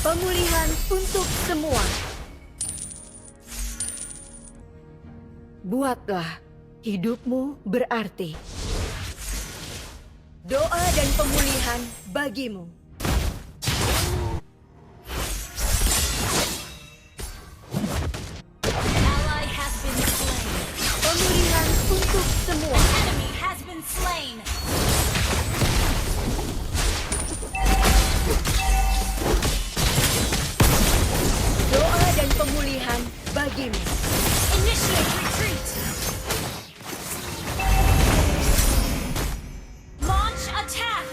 Pemulihan untuk semua. Buatlah hidupmu berarti. Doa dan pemulihan bagimu. Ally has been slain. Pemulihan untuk semua. Enemy has been slain. Doa dan pemulihan bagimu. Initiate retreat. Launch attack.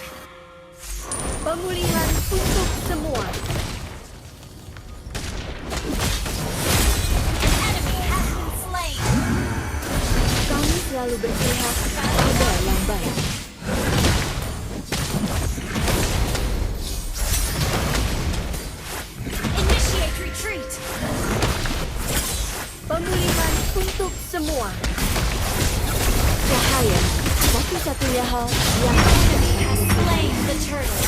Pemulihan untuk semua. Enemy has been slain. Kami selalu berpihak pada yang baik. Initiate retreat. Pemulihan untuk semua. Cahaya, satu-satunya hal yang Enemy has slain the turtle.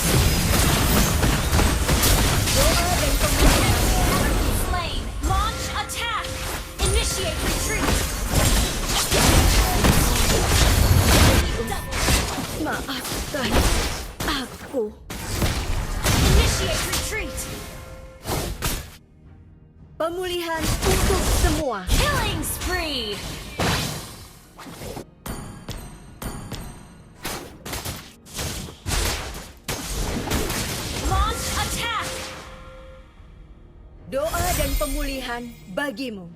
doa dan pemulihan. Has been slain. Launch attack. Initiate retreat. Maafkan aku. Initiate retreat. Pemulihan untuk semua. Killing spree. Launch attack. Doa dan pemulihan bagimu.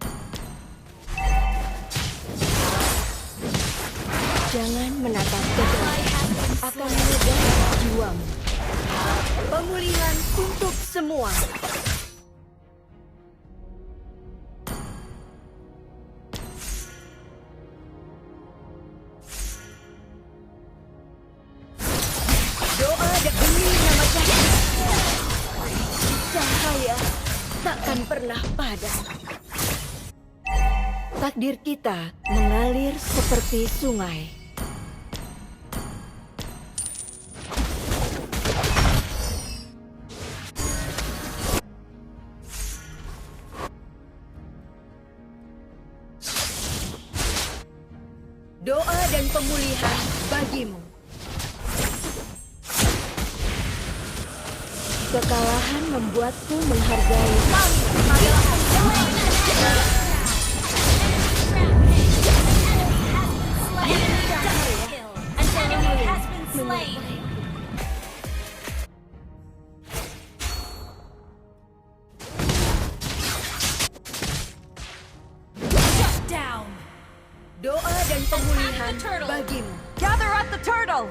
Jangan menatap ke belakang. Akan mudah jiwamu. Pemulihan untuk semua. Doa demi nama cahaya. Cahaya takkan pernah padam. Takdir kita mengalir seperti sungai. Doa dan pemulihan bagimu. Kekalahan membuatku menghargai An enemy has been slain. Shut down. doa dan pemulihan bagimu. Gather at the turtle.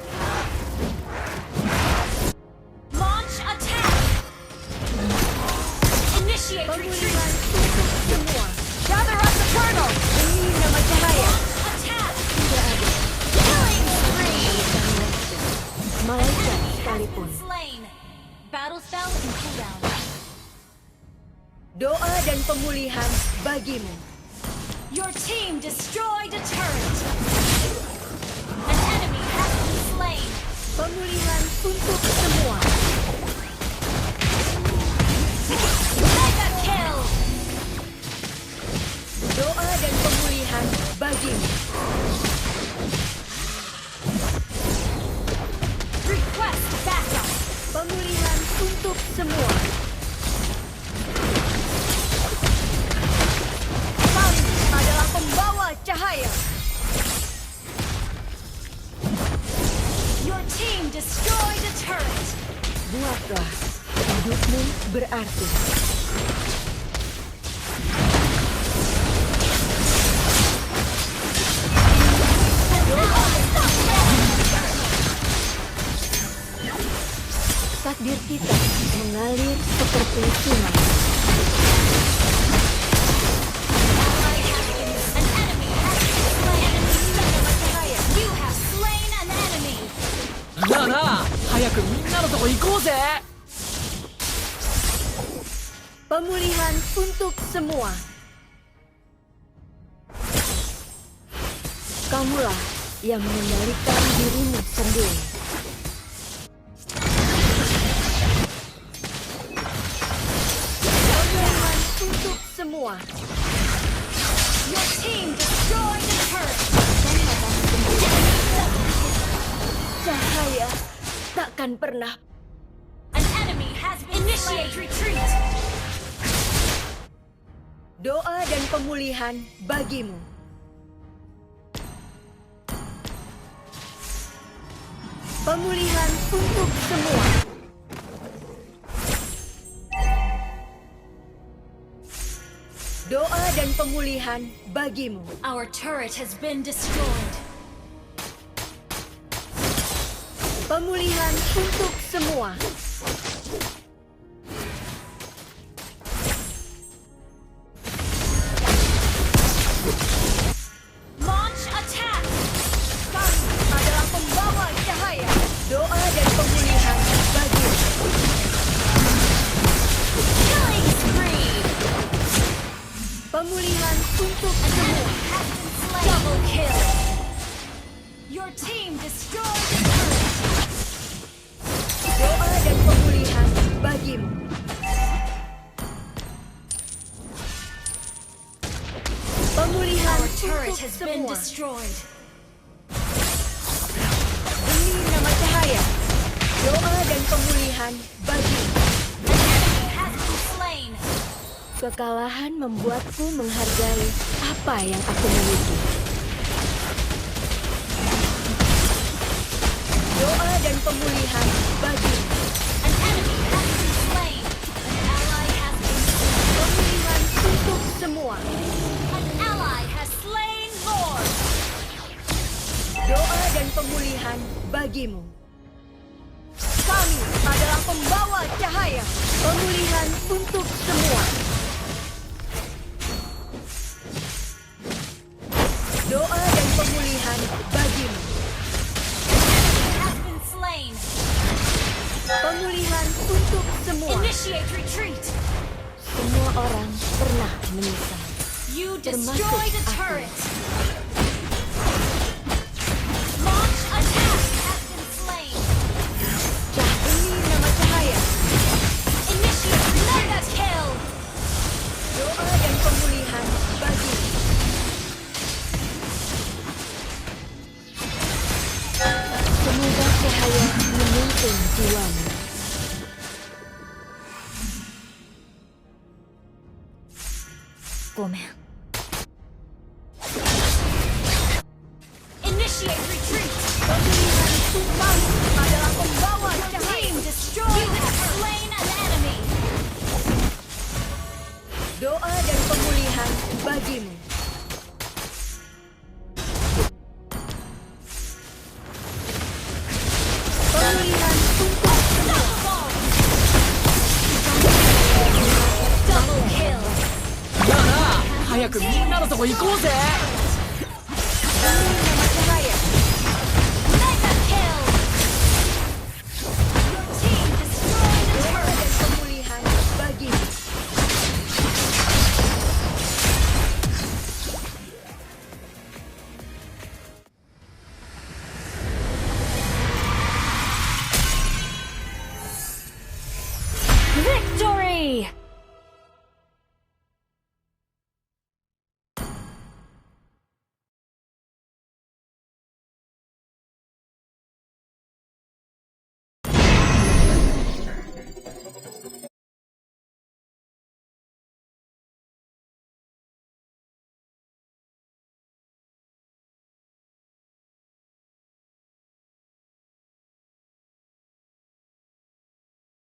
Launch attack. Initiate Pemulihan retreat. untuk semua. Gather at the turtle. Demi nama cahaya. Attack. Tidak ada Killing spree. malaikat sekalipun. Slain. Battle spell in cooldown. Doa dan pemulihan bagimu. Your team destroyed a turret. An enemy has been slain. Pemulihan untuk semua. Mega kill. Doa dan pemulihan bagimu. Request backup. Pemulihan untuk semua. Hidupmu berarti. Takdir kita mengalir seperti sungai. An enemy has been slain. You have slain an enemy. なあなあ、早くみんなのとこ行こうぜ。 Pemulihan untuk semua. Kamulah yang mengendalikan dirimu sendiri. Pemulihan untuk semua. Your team destroyed a turret. Cahaya takkan pernah. An enemy has been initiate retreat. Doa dan pemulihan bagimu. Pemulihan untuk semua. Doa dan pemulihan bagimu. Our turret has been destroyed. Pemulihan untuk semua. Launch attack. Kami adalah pembawa cahaya. Doa dan pemulihan bagimu. Killing spree. Pemulihan untuk An semua. enemy has been slain. Double kill. Your team destroyed a turret. Doa dan pemulihan bagimu. Pemulihan Our turret untuk has been semua. destroyed. Demi nama cahaya. Doa dan pemulihan bagimu. An enemy has been slain. Kekalahan membuatku menghargai apa yang aku miliki. Doa dan pemulihan bagimu. An enemy has been slain. An ally has been slain. Pemulihan untuk semua. An ally has slain Lord. Doa dan pemulihan bagimu. Kami adalah pembawa cahaya. Pemulihan untuk semua. Doa dan pemulihan bagimu. Has been slain. Pemulihan untuk semua. Initiate retreat. Semua orang pernah menyesal. You Termasuk destroyed a aku. turret. Launch attack has been slain. Demi nama cahaya. Initiate mega kill. Doa dan pemulihan bagimu. Semoga cahaya menuntun jiwamu. Komen. Initiate retreat. Pemulihan tumpang adalah pembawa Your cahaya. team destroyed. You have slain an enemy. Doa dan pemulihan bagimu. Pemulihan untuk Unstoppable. Double kill. なあなあ、早くみんなのとこ行こうぜ。 demi nama cahaya. Mega kill. Your team destroyed a Doa turret. dan pemulihan bagimu. Victor.